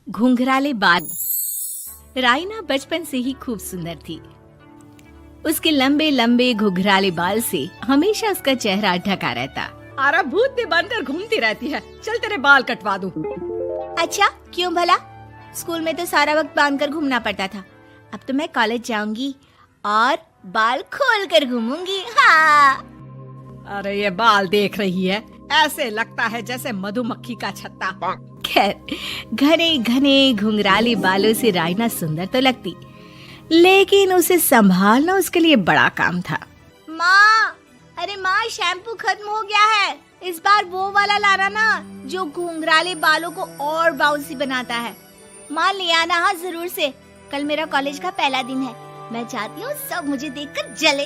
घुंघराले बाल। राइना बचपन से ही खूब सुंदर थी। उसके लंबे लंबे घुंघराले बाल से हमेशा उसका चेहरा ढका रहता। अरे भूत भी बनकर घूमती रहती है, चल तेरे बाल कटवा दूं। अच्छा, क्यों भला? स्कूल में तो सारा वक्त बांधकर घूमना पड़ता था। अब तो मैं कॉलेज जाऊंगी और बाल खोल कर घूमूंगी। हाँ। अरे ये बाल देख रही है, ऐसे लगता है जैसे मधुमक्खी का छत्ता। खैर, घने घने घुंघराले बालों से राइना सुंदर तो लगती, लेकिन उसे संभालना उसके लिए बड़ा काम था। माँ, अरे माँ, शैम्पू खत्म हो गया है। इस बार वो वाला लाना ना, जो घुंघराले बालों को और बाउंसी बनाता है। माँ ले आना, हाँ जरूर से। कल मेरा कॉलेज का पहला दिन है, मैं चाहती हूँ सब मुझे देखकर जले।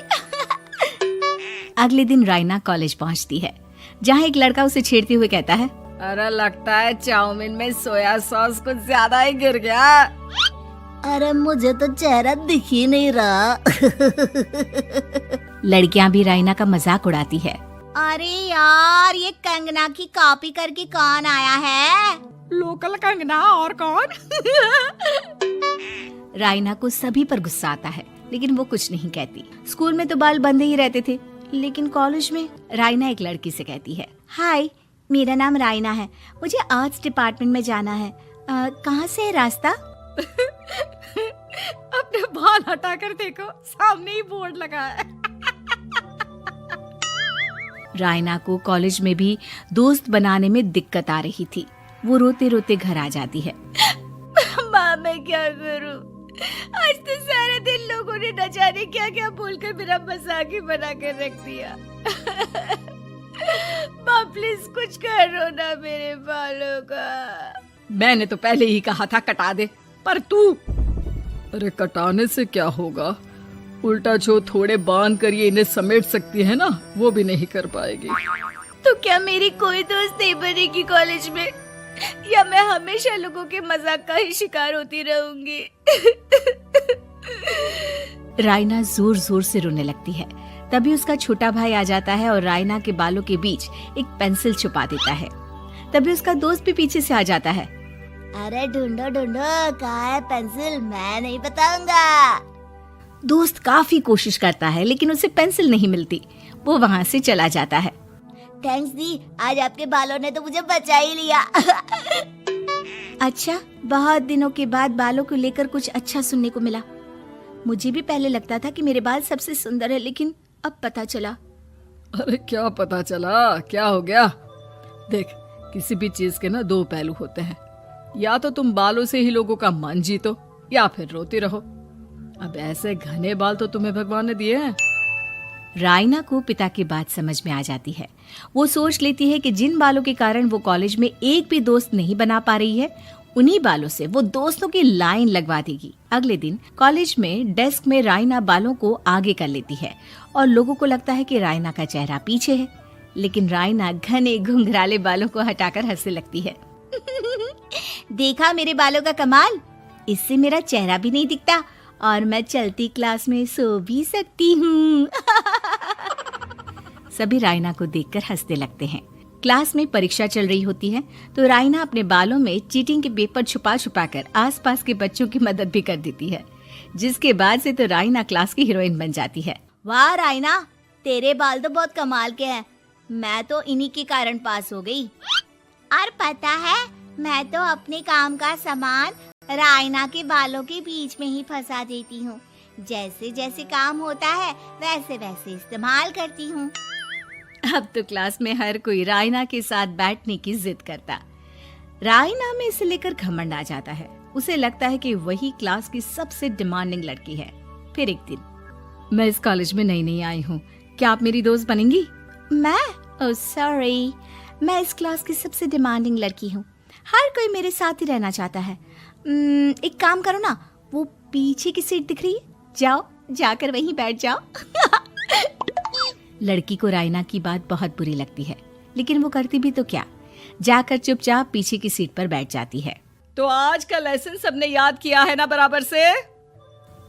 अगले दिन राइना कॉलेज पहुँचती है, जहाँ एक लड़का उसे छेड़ते हुए कहता है, अरे लगता है चाउमीन में सोया सॉस कुछ ज्यादा ही गिर गया। अरे मुझे तो चेहरा दिख ही नहीं रहा। लड़कियां भी राइना का मजाक उड़ाती है। अरे यार, ये कंगना की कॉपी करके कौन आया है? लोकल कंगना, और कौन? राइना को सभी पर गुस्सा आता है, लेकिन वो कुछ नहीं कहती। स्कूल में तो बाल बंधे ही रहते थे, लेकिन कॉलेज में राइना एक लड़की से कहती है, हाय, मेरा नाम राइना है, मुझे आर्ट्स डिपार्टमेंट में जाना है। कहाँ से है रास्ता? अपने बाल हटा कर देखो, सामने ही बोर्ड लगा है। राइना को कॉलेज में भी दोस्त बनाने में दिक्कत आ रही थी। वो रोते रोते घर आ जाती है। माँ, मैं क्या करूं? आज तो सारे दिन लोगों ने न जाने क्या क्या बोलकर मेरा मजाक ही बना कर रख दिया। माँ प्लीज कुछ करो ना मेरे बालों का। मैंने तो पहले ही कहा था कटा दे, पर तू। अरे कटाने से क्या होगा, उल्टा जो थोड़े बांध कर ये इन्हें समेट सकती है ना, वो भी नहीं कर पाएगी। तो क्या मेरी कोई दोस्त नहीं बनेगी कॉलेज में, या मैं हमेशा लोगों के मजाक का ही शिकार होती रहूंगी? राइना जोर जोर से रोने लगती है। तभी उसका छोटा भाई आ जाता है और राइना के बालों के बीच एक पेंसिल छुपा देता है। तभी उसका दोस्त भी पीछे से आ जाता है। अरे ढूंढो ढूंढो, कहाँ है पेंसिल, मैं नहीं बताऊंगा। दोस्त काफी कोशिश करता है, लेकिन उसे पेंसिल नहीं मिलती। वो वहाँ से चला जाता है। थैंक्स दी, आज आपके बालों ने तो मुझे बचा ही लिया। अच्छा, बहुत दिनों के बाद बालों को लेकर कुछ अच्छा सुनने को मिला। मुझे भी पहले लगता था कि मेरे बाल सबसे सुंदर है, लेकिन अब पता चला। अरे क्या पता चला, क्या हो गया? देख, किसी भी चीज के ना दो पहलू होते हैं। या तो तुम बालों से ही लोगों का मन जीतो, या फिर रोती रहो। अब ऐसे घने बाल तो तुम्हें भगवान ने दिए हैं। राइना को पिता की बात समझ में आ जाती है। वो सोच लेती है कि जिन बालों के कारण वो कॉलेज में एक भी दोस्त नहीं बना पा रही है, उन्हीं बालों से वो दोस्तों की लाइन लगवा देगी। अगले दिन कॉलेज में डेस्क में राइना बालों को आगे कर लेती है और लोगों को लगता है कि राइना का चेहरा पीछे है, लेकिन राइना घने घुंघराले बालों को हटाकर हंसने लगती है। देखा मेरे बालों का कमाल, इससे मेरा चेहरा भी नहीं दिखता और मैं चलती क्लास में सो भी सकती हूँ। सभी राइना को देखकर हंसने लगते हैं। क्लास में परीक्षा चल रही होती है, तो राइना अपने बालों में चीटिंग के पेपर छुपा छुपा कर आसपास के बच्चों की मदद भी कर देती है, जिसके बाद से तो राइना क्लास की हीरोइन बन जाती है। वाह राइना, तेरे बाल तो बहुत कमाल के हैं। मैं तो इन्हीं के कारण पास हो गई। और पता है, मैं तो अपने काम का सामान राइना के बालों के बीच में ही फंसा देती हूँ। जैसे जैसे काम होता है वैसे वैसे इस्तेमाल करती हूँ। अब तो क्लास में हर कोई राइना के साथ बैठने की जिद करता। राइना में इसे लेकर घमंड आ जाता है। उसे लगता है कि वही क्लास की सबसे डिमांडिंग लड़की है। फिर एक दिन, मैं इस कॉलेज में नई नई आई हूँ, क्या आप मेरी दोस्त बनेंगी? मैं? ओह सॉरी, मैं इस क्लास की सबसे डिमांडिंग लड़की हूँ। हर कोई मेरे साथ ही रहना चाहता है। एक काम करो ना, वो पीछे की सीट दिख रही है, जाओ जाकर वहीं बैठ जाओ। लड़की को राइना की बात बहुत बुरी लगती है, लेकिन वो करती भी तो क्या, जाकर चुपचाप पीछे की सीट पर बैठ जाती है। तो आज का लेसन सबने याद किया है ना बराबर से?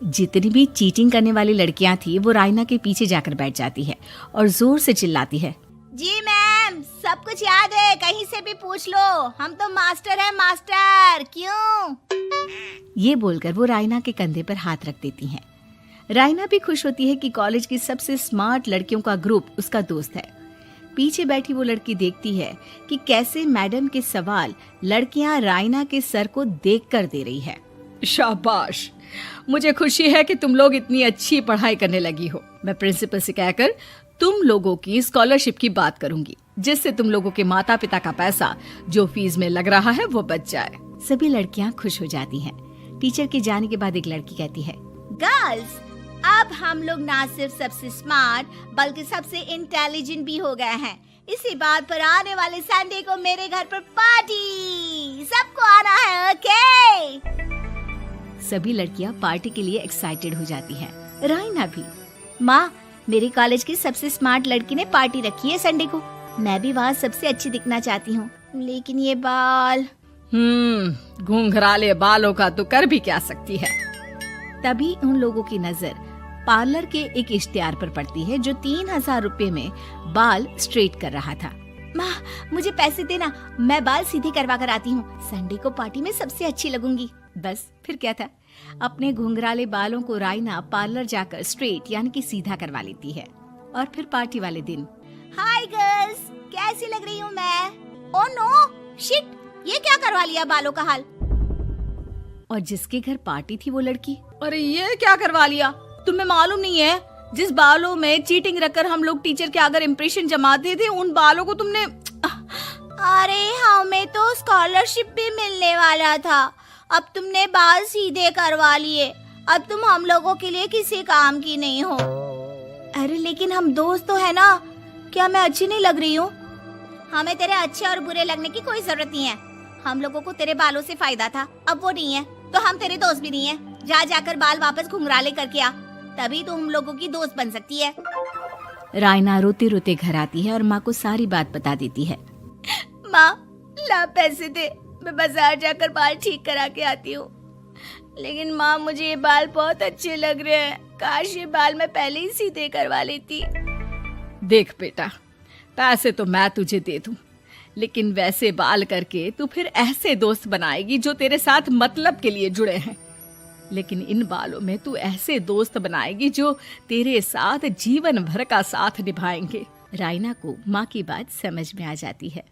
जितनी भी चीटिंग करने वाली लड़कियां थी, वो राइना के पीछे जाकर बैठ जाती है और जोर से चिल्लाती है, जी मैम, सब कुछ याद है, कहीं से भी पूछ लो, हम तो मास्टर हैं मास्टर। क्यों? ये बोलकर वो रायना के कंधे पर हाथ रख देती हैं। रायना भी खुश होती है कि कॉलेज की सबसे स्मार्ट लड़कियों का ग्रुप उसका दोस्त है। पीछे बैठी वो लड़की देखती है कि कैसे मैडम के सवाल लड़कियां रायना के सर को देखकर दे रही है। शाबाश, मुझे खुशी है कि तुम लोग इतनी अच्छी पढ़ाई करने लगी हो। मैं प्रिंसिपल से कहकर तुम लोगों की स्कॉलरशिप की बात करूंगी, जिससे तुम लोगों के माता पिता का पैसा जो फीस में लग रहा है वो बच जाए। सभी लड़कियां खुश हो जाती हैं। टीचर के जाने के बाद एक लड़की कहती है, गर्ल्स, अब हम लोग ना सिर्फ सबसे स्मार्ट बल्कि सबसे इंटेलिजेंट भी हो गए हैं। इसी बात पर आने वाले संडे को मेरे घर पर पार्टी, सबको आना है, ओके? सभी लड़कियां पार्टी के लिए एक्साइटेड हो जाती हैं। रायना भी। माँ, मेरे कॉलेज की सबसे स्मार्ट लड़की ने पार्टी रखी है संडे को। मैं भी वहाँ सबसे अच्छी दिखना चाहती हूँ, लेकिन ये बाल। घुंघराले बालों का तो कर भी क्या सकती है। तभी उन लोगों की नजर पार्लर के एक इश्तिहार पर पड़ती है जो 3000 रुपए में बाल स्ट्रेट कर रहा था। माँ, मुझे पैसे देना, मैं बाल सीधे करवा कर आती हूँ। संडे को पार्टी में सबसे अच्छी लगूंगी। बस फिर क्या था, अपने घुंघराले बालों को रायना पार्लर जाकर स्ट्रेट यानी कि सीधा करवा लेती है। और फिर पार्टी वाले दिन, हाय गर्ल्स, कैसी लग रही हूँ मैं? ओह नो, शिट, ये क्या करवा लिया बालों का हाल? और जिसके घर पार्टी थी वो लड़की, अरे ये क्या करवा लिया? तुम्हें मालूम नहीं है, जिस बालों में चीटिंग रखकर हम लोग टीचर के अगर इम्प्रेशन जमाते थे, उन बालों को तुमने। अरे हमें तो स्कॉलरशिप भी मिलने वाला था, अब तुमने बाल सीधे करवा लिए। अब तुम हम लोगों के लिए किसी काम की नहीं हो। अरे लेकिन हम दोस्त तो है ना, क्या मैं अच्छी नहीं लग रही हूँ? हमें तेरे अच्छे और बुरे लगने की कोई जरूरत नहीं है। हम लोगों को तेरे बालों से फायदा था, अब वो नहीं है, तो हम तेरे दोस्त भी नहीं है। जा जाकर बाल वापस घुंघराले करके आ, तभी तो हम लोगों की दोस्त बन सकती है। रायना रोते रोते घर आती है और माँ को सारी बात बता देती है। माँ, ला पैसे दे, मैं बाजार जाकर बाल ठीक करा के आती हूँ। लेकिन माँ, मुझे ये बाल बहुत अच्छे लग रहे हैं, काश ये बाल मैं पहले ही सीधे करवा लेती। देख बेटा, पैसे तो मैं तुझे दे दूं, लेकिन वैसे बाल करके तू फिर ऐसे दोस्त बनाएगी जो तेरे साथ मतलब के लिए जुड़े हैं। लेकिन इन बालों में तू ऐसे दोस्त बनाएगी जो तेरे साथ जीवन भर का साथ निभाएंगे। रायना को माँ की बात समझ में आ जाती है।